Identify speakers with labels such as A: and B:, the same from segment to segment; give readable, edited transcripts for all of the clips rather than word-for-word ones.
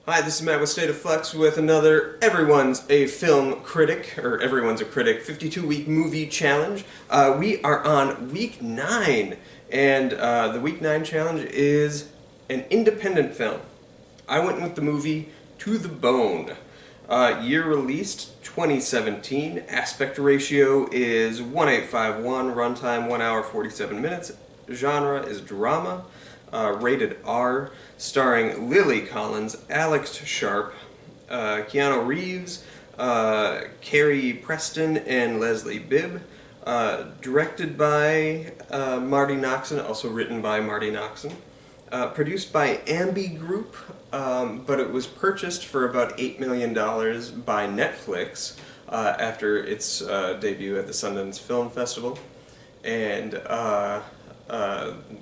A: Hi, this is Matt with State of Flux with another Everyone's a Film Critic, or Everyone's a Critic 52-week movie challenge. We are on week 9, and the week 9 challenge is an independent film. I went with the movie To the Bone. Year released 2017. Aspect ratio is 1851. Runtime 1 hour 47 minutes. Genre is drama. Rated R. Starring Lily Collins, Alex Sharp, Keanu Reeves, Carrie Preston, and Leslie Bibb. Directed by Marti Noxon, also written by Marti Noxon. Produced by Ambi Group, but it was purchased for about $8 million by Netflix after its debut at the Sundance Film Festival. And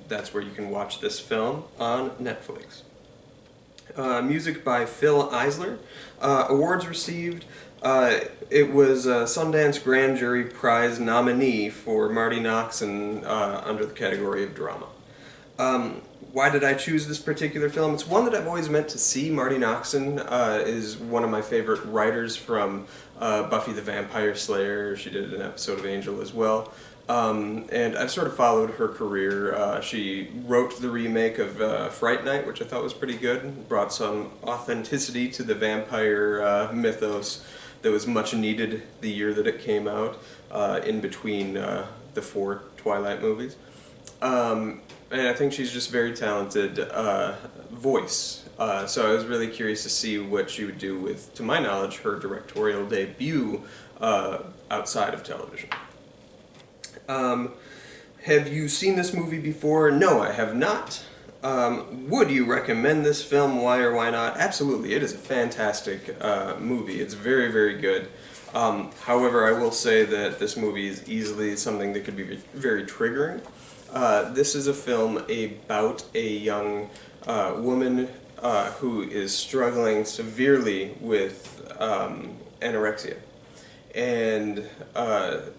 A: that's where you can watch this film on Netflix. Music by Phil Eisler. Awards received. It was a Sundance Grand Jury Prize nominee for Marti Noxon under the category of drama. Why did I choose this particular film? It's one that I've always meant to see. Marti Noxon is one of my favorite writers from Buffy the Vampire Slayer. She did an episode of Angel as well. And I've sort of followed her career. She wrote the remake of Fright Night, which I thought was pretty good. Brought some authenticity to the vampire mythos that was much needed the year that it came out, in between the 4 Twilight movies. And I think she's just very talented voice. So I was really curious to see what she would do with, to my knowledge, her directorial debut outside of television. Have you seen this movie before? No, I have not. Would you recommend this film? Why or why not? Absolutely, it is a fantastic movie. It's very, very good. However, I will say that this movie is easily something that could be very triggering. This is a film about a young woman who is struggling severely with anorexia. And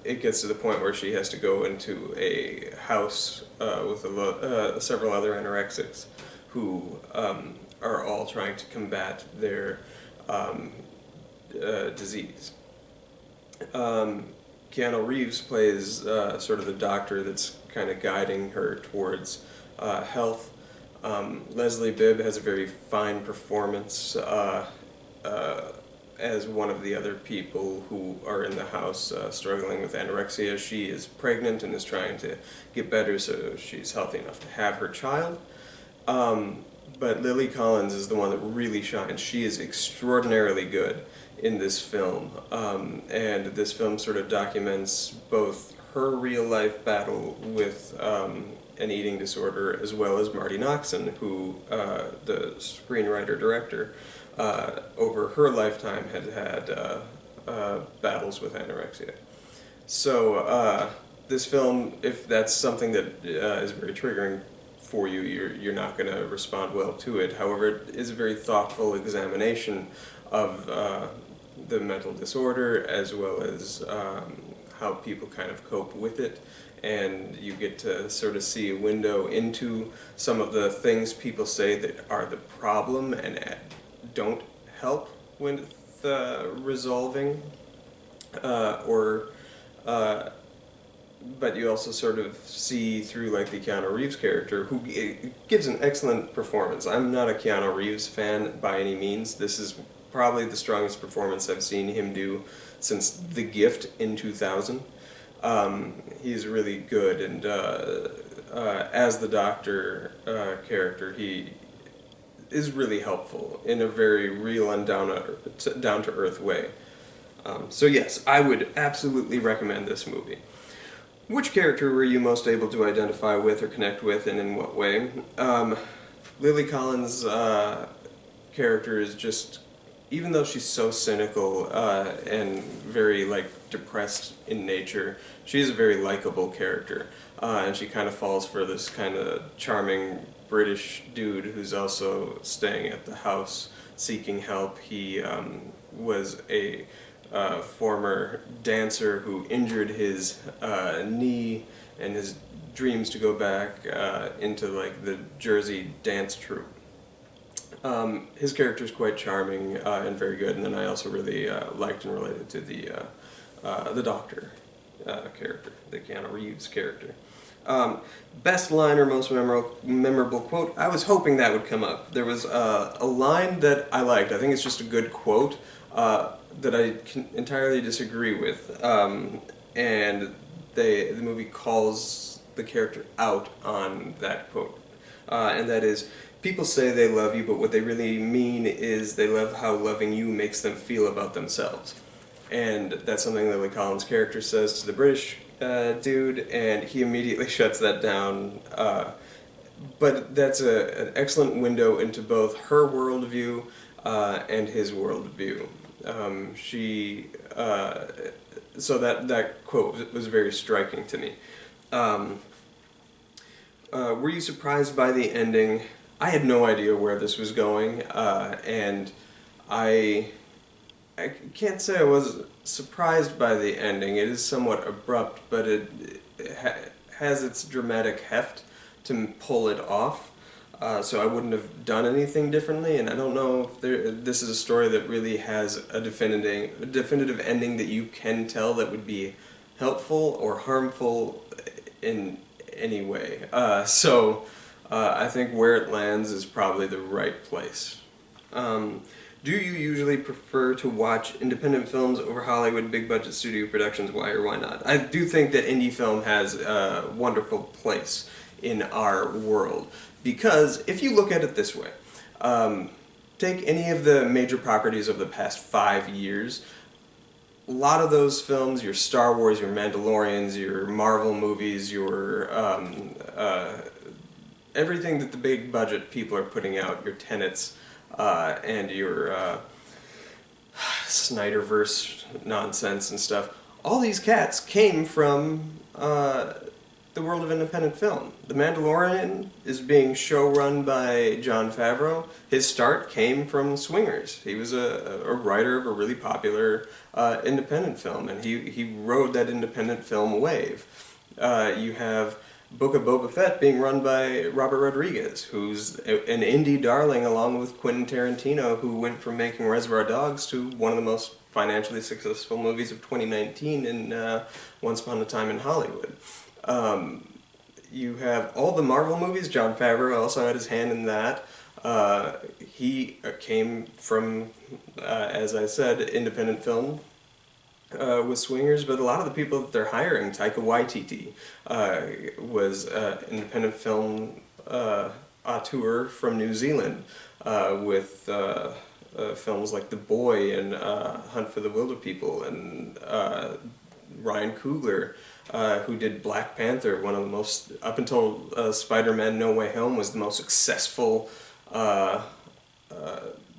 A: it gets to the point where she has to go into a house with several other anorexics who are all trying to combat their disease. Keanu Reeves plays sort of the doctor that's kind of guiding her towards health. Leslie Bibb has a very fine performance as one of the other people who are in the house struggling with anorexia. She is pregnant and is trying to get better so she's healthy enough to have her child. But Lily Collins is the one that really shines. She is extraordinarily good in this film. And this film sort of documents both her real-life battle with an eating disorder, as well as Marti Noxon, who, the screenwriter-director, over her lifetime had battles with anorexia. So this film, if that's something that is very triggering for you, you're not going to respond well to it. However, it is a very thoughtful examination of the mental disorder, as well as how people kind of cope with it. And you get to sort of see a window into some of the things people say that are the problem and don't help with resolving, but you also sort of see through like the Keanu Reeves character, who gives an excellent performance. I'm not a Keanu Reeves fan by any means. This is probably the strongest performance I've seen him do since The Gift in 2000. He's really good, and as the doctor character, he is really helpful in a very real and down-to-earth way. So yes, I would absolutely recommend this movie. Which character were you most able to identify with or connect with, and in what way? Lily Collins' character is just, even though she's so cynical and very depressed in nature, she's a very likable character, and she kind of falls for this kind of charming British dude who's also staying at the house seeking help. He was a former dancer who injured his knee and his dreams to go back into the Jersey dance troupe. His character is quite charming and very good, and then I also really liked and related to the Doctor character, the Keanu Reeves character. Best line or most memorable quote? I was hoping that would come up. There was a line that I liked. I think it's just a good quote that I can entirely disagree with, and the movie calls the character out on that quote, and that is, people say they love you, but what they really mean is they love how loving you makes them feel about themselves. And that's something Lily Collins' character says to the British dude, and he immediately shuts that down. But that's an excellent window into both her worldview and his worldview. So that quote was very striking to me. Were you surprised by the ending? I had no idea where this was going, and I can't say I was surprised by the ending. It is somewhat abrupt, but it has its dramatic heft to pull it off. So I wouldn't have done anything differently, and I don't know if this is a story that really has a definitive ending that you can tell that would be helpful or harmful in any way. I think where it lands is probably the right place. Do you usually prefer to watch independent films over Hollywood big budget studio productions? Why or why not? I do think that indie film has a wonderful place in our world, because if you look at it this way, take any of the major properties of the past 5 years, a lot of those films, your Star Wars, your Mandalorians, your Marvel movies, your everything that the big budget people are putting out, your Tenets, and your Snyderverse nonsense and stuff, all these cats came from the world of independent film. The Mandalorian is being showrun by Jon Favreau. His start came from Swingers. He was a writer of a really popular independent film, and he rode that independent film wave. You have Book of Boba Fett being run by Robert Rodriguez, who's an indie darling along with Quentin Tarantino, who went from making Reservoir Dogs to one of the most financially successful movies of 2019 in Once Upon a Time in Hollywood. You have all the Marvel movies. Jon Favreau also had his hand in that. He came from, as I said, independent film with Swingers, but a lot of the people that they're hiring, Taika Waititi, was independent film auteur from New Zealand, with films like The Boy and Hunt for the Wilder People, and Ryan Coogler, who did Black Panther, one of the most, up until Spider-Man No Way Home, was the most successful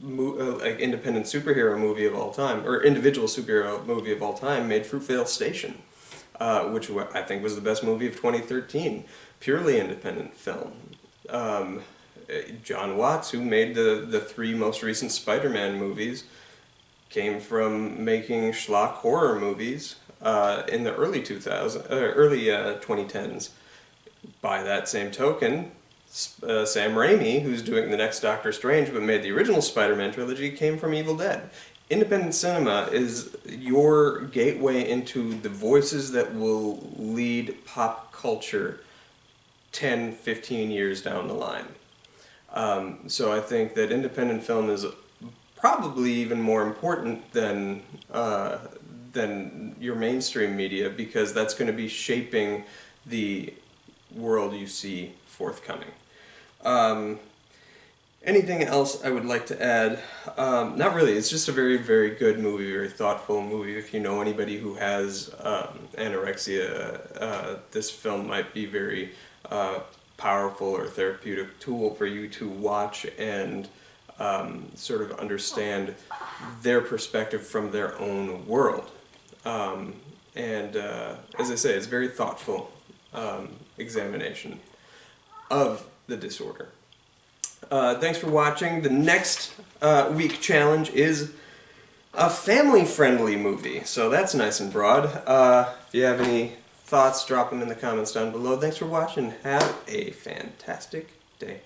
A: independent superhero movie of all time, or individual superhero movie of all time, made Fruitvale Station, which I think was the best movie of 2013, purely independent film. John Watts, who made the 3 most recent Spider-Man movies, came from making schlock horror movies in the early 2010s. By that same token, Sam Raimi, who's doing the next Doctor Strange but made the original Spider-Man trilogy, came from Evil Dead. Independent cinema is your gateway into the voices that will lead pop culture 10, 15 years down the line. So I think that independent film is probably even more important than your mainstream media, because that's going to be shaping the world you see forthcoming. Anything else I would like to add? Not really. It's just a very, very good movie, very thoughtful movie. If you know anybody who has anorexia, this film might be very powerful or therapeutic tool for you to watch and sort of understand their perspective from their own world. As I say, it's a very thoughtful examination of the disorder. Thanks for watching. The next week challenge is a family-friendly movie, so that's nice and broad. If you have any thoughts, drop them in the comments down below. Thanks for watching. Have a fantastic day.